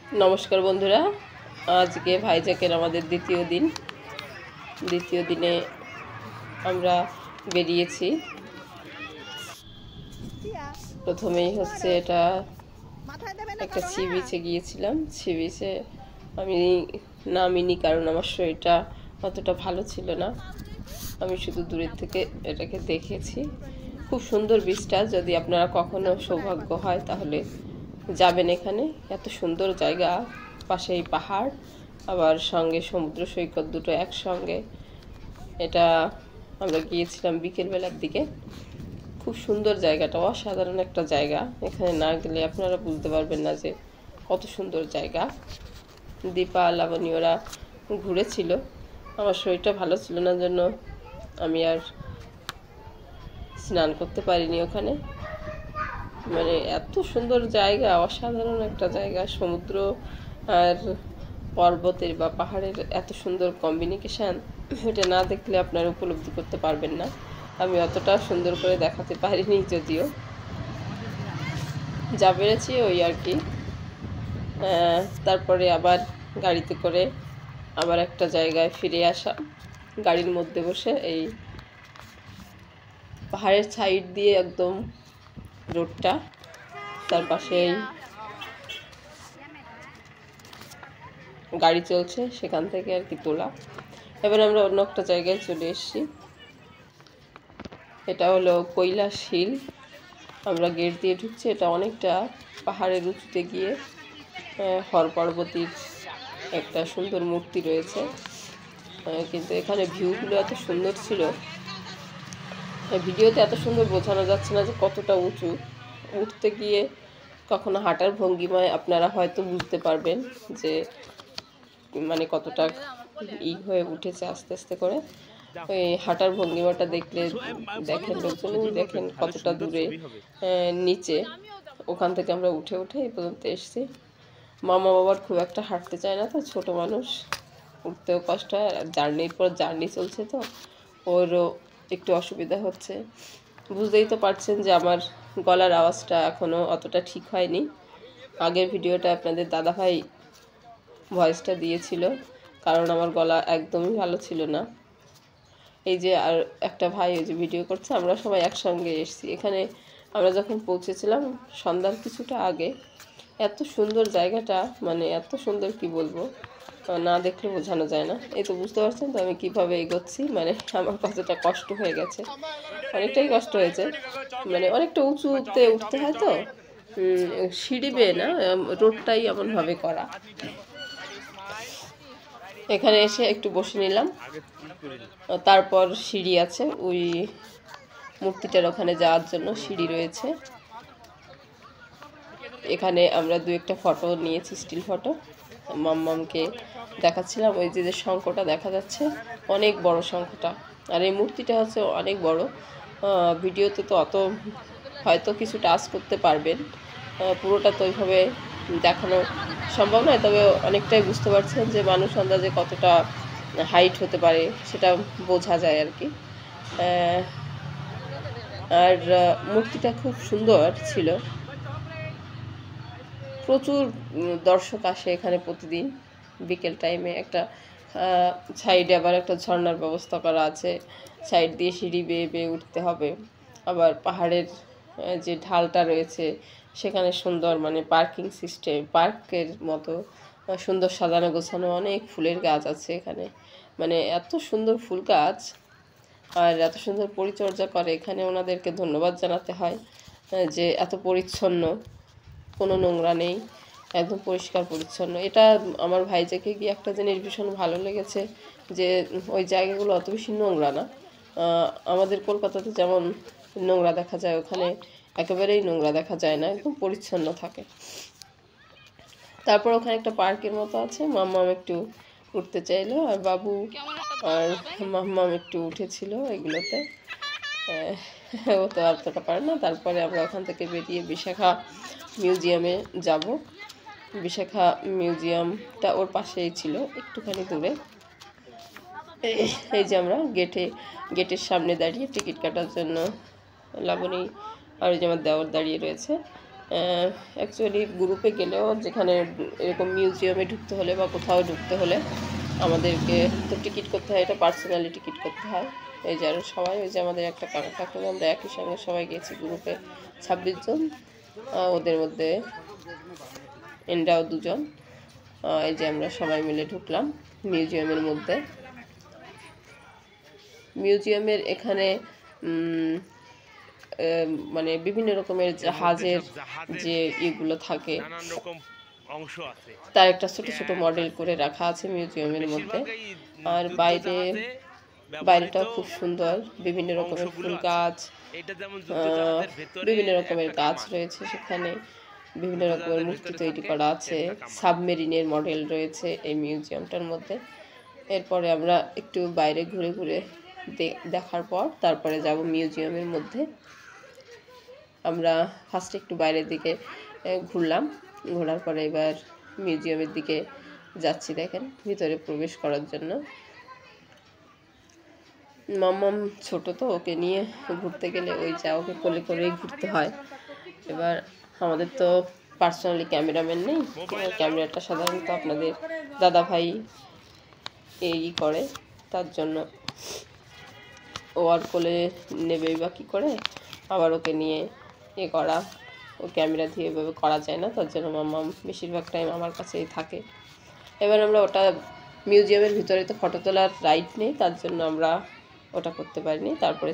नमस्कार बंधुरा आज के भाईजाकेर आमादेर द्वितीय दिने आमरा बेरिয়েছি। प्रथमेই হচ্ছে এটা একটা সি বিচে গিয়েছিলাম। সি বিচে আমি নামিনি কারণ আমার শরীরটা অতটা ভালো ছিল না। আমি শুধু দূরের থেকে এটাকে দেখেছি। খুব সুন্দর বিচটা, যদি আপনারা কখনো সৌভাগ্য হয় তাহলে যাবেন। এখানে এত সুন্দর জায়গা, পাশেই পাহাড় আবার সঙ্গে সমুদ্র সৈকত দুটো একসঙ্গে। এটা আমরা গিয়েছিলাম বিকেলবেলার দিকে। খুব সুন্দর জায়গাটা, অসাধারণ একটা জায়গা। এখানে না গেলে আপনারা বুঝতে পারবেন না যে কত সুন্দর জায়গা। দীপা লাবণী ওরা ঘুরেছিল, আমার শরীরটা ভালো ছিল না জন্য আমি আর স্নান করতে পারিনি ওখানে। মানে এত সুন্দর জায়গা, অসাধারণ একটা জায়গা। সমুদ্র আর পর্বতের বা পাহাড়ের এত সুন্দর কম্বিনেশন, এটা না দেখলে আপনারা উপলব্ধি করতে পারবেন না। আমি অতটা সুন্দর করে দেখাতে পারিনি, যদিও যা পেরেছি ওই আর কি। তারপরে আবার গাড়িতে করে আবার একটা জায়গায় ফিরে আসা, গাড়ির মধ্যে বসে। এই পাহাড়ের সাইড দিয়ে একদম রোডটা, তার পাশেই গাড়ি চলছে, সেখান থেকে আর কি তোলা। এবার আমরা অন্য একটা জায়গায় চলে এসেছি। এটা হলো কৈলাস হিল। আমরা গেট দিয়ে ঢুকছি। এটা অনেকটা পাহাড়ের উঁচুতে গিয়ে হর পার্বতীর একটা সুন্দর মূর্তি রয়েছে। কিন্তু এখানে ভিউগুলো এত সুন্দর ছিল, ভিডিওতে এত সুন্দর বোঝানো যাচ্ছে না যে কতটা উঁচু। উঠতে গিয়ে কখনো হাঁটার ভঙ্গিমায় আপনারা হয়তো বুঝতে পারবেন যে মানে কতটা হয়ে উঠেছে আস্তে আস্তে করে। ওই হাঁটার ভঙ্গিমাটা দেখলে দেখেন লোকজন, দেখেন কতটা দূরে নিচে। ওখান থেকে আমরা উঠে উঠে এই পর্যন্ত এসেছি। মামা বাবার খুব একটা হাঁটতে চায় না, তো ছোট মানুষ, উঠতেও কষ্ট হয়। জার্নির পর জার্নি চলছে, তো ওরও একটু অসুবিধা হচ্ছে। বুঝতেই তো পারছেন যে আমার গলার আওয়াজটা এখনও অতটা ঠিক হয়নি। আগের ভিডিওটা আপনাদের দাদাভাই ভয়েসটা দিয়েছিল, কারণ আমার গলা একদমই ভালো ছিল না। এই যে আর একটা ভাই ওই যে ভিডিও করছে, আমরা সবাই একসঙ্গে এসেছি। এখানে আমরা যখন পৌঁছেছিলাম সন্ধ্যার কিছুটা আগে। এত সুন্দর জায়গাটা, মানে এত সুন্দর কি বলবো, না দেখলে বোঝানো যায় না। এই তো বুঝতে পারছেন তো আমি কীভাবে এগোচ্ছি, মানে আমার কতটা কষ্ট হয়ে গেছে। অনেকটাই কষ্ট হয়েছে, মানে অনেকটা উঁচুতে উঠতে হয়, তো সিঁড়ি বেয়ে না, রোডটাই এমনভাবে করা। এখানে এসে একটু বসে নিলাম। তারপর সিঁড়ি আছে, ওই মূর্তিটার ওখানে যাওয়ার জন্য সিঁড়ি রয়েছে। এখানে আমরা দু একটা ফটো নিয়েছি, স্টিল ফটো। মাম্মামকে দেখাচ্ছিলাম। ওই যে শঙ্খটা দেখা যাচ্ছে, অনেক বড় শঙ্খটা। আর এই মূর্তিটা হচ্ছে অনেক বড়। ভিডিওতে তো অত হয়তো কিছু টাচ করতে পারবেন, পুরোটা তো ওইভাবে দেখানো সম্ভব নয়। তবে অনেকটাই বুঝতে পারছেন যে মানুষ আন্দাজে কতটা হাইট হতে পারে, সেটা বোঝা যায় আর কি। আর মূর্তিটা খুব সুন্দর ছিল। প্রচুর দর্শক আসে এখানে প্রতিদিন বিকেল টাইমে। একটা সাইডে আবার একটা ঝর্ণার ব্যবস্থা করা আছে, সাইড দিয়ে সিঁড়ি বেয়ে বেয়ে উঠতে হবে। আবার পাহাড়ের যে ঢালটা রয়েছে সেখানে সুন্দর, মানে পার্কিং সিস্টেম, পার্কের মতো সুন্দর সাজানো গোছানো অনেক ফুলের গাছ আছে এখানে। মানে এত সুন্দর ফুল গাছ আর এত সুন্দর পরিচর্যা করে এখানে। ওনাদেরকে ধন্যবাদ জানাতে হয় যে এত পরিচ্ছন্ন, কোনো নোংরা নেই, একদম পরিষ্কার পরিচ্ছন্ন। এটা আমার ভাইজাকে গিয়ে একটা জিনিস ভীষণ ভালো লেগেছে, যে ওই জায়গাগুলো অত বেশি নোংরা না। আমাদের কলকাতাতে যেমন নোংরা দেখা যায়, ওখানে একেবারেই নোংরা দেখা যায় না, একদম পরিচ্ছন্ন থাকে। তারপর ওখানে একটা পার্কের মতো আছে। মাম্মাম একটু উঠতে চাইলো, আর বাবু আর মাম্মাম একটু উঠেছিল এগুলোতে। ও তো অতটা পারে না। তারপরে আমরা ওখান থেকে বেরিয়ে বিশাখা মিউজিয়ামে যাব। বিশাখা মিউজিয়ামটা ওর পাশেই ছিল, একটুখানি দূরে। এই যে আমরা গেটের সামনে দাঁড়িয়ে টিকিট কাটার জন্য লাবণী আর ওই যে আমার দেওর দাঁড়িয়ে রয়েছে। অ্যাকচুয়ালি গ্রুপে গেলেও যেখানে এরকম মিউজিয়ামে ঢুকতে হলে বা কোথাও ঢুকতে হলে আমাদেরকে তো টিকিট করতে হয়, এটা পার্সোনালি টিকিট করতে হয়। এই যে আরও সবাই, ওই যে আমাদের একটা কাকু, আমরা একই সঙ্গে সবাই গেছি গ্রুপে 26 জন, ওদের মধ্যে এনরাও 2 জন। এই যে আমরা সবাই মিলে ঢুকলাম মিউজিয়ামের মধ্যে। মিউজিয়ামের এখানে মানে বিভিন্ন রকমের জাহাজের যে ইগুলো থাকে তার একটা ছোট ছোট মডেল করে রাখা আছে মিউজিয়ামের মধ্যে। আর বাইরেটাও খুব সুন্দর, বিভিন্ন রকমের ফুল গাছ, বিভিন্ন রকমের গাছ রয়েছে সেখানে, বিভিন্ন রকমের মূর্তি তৈরি করা আছে, সাবমেরিনের মডেল রয়েছে এই মিউজিয়ামটার মধ্যে। এরপরে আমরা একটু বাইরে ঘুরে ঘুরে দেখার পর তারপরে যাব মিউজিয়ামের মধ্যে। আমরা ফার্স্টে একটু বাইরের দিকে ঘুরলাম, ঘোরার পরে এবার মিউজিয়ামের দিকে যাচ্ছি। দেখেন ভিতরে প্রবেশ করার জন্য। মাম্মাম ছোট তো, ওকে নিয়ে ঘুরতে গেলে ওই যা ওকে কোলে করেই ঘুরতে হয়। এবার আমাদের তো পার্সোনালি ক্যামেরাম্যান নেই, ক্যামেরাটা সাধারণত আপনাদের দাদা ভাই এই করে, তার জন্য ও আর কোলে নেবেই বা কী করে, আবার ওকে নিয়ে করা, ও ক্যামেরা দিয়ে এভাবে করা যায় না, তার জন্য মাম্মাম বেশিরভাগ টাইম আমার কাছেই থাকে। এবার আমরা ওটা মিউজিয়ামের ভিতরে তো ফটো তোলার রাইট নেই, তার জন্য আমরা ওটা করতে পারিনি। তারপরে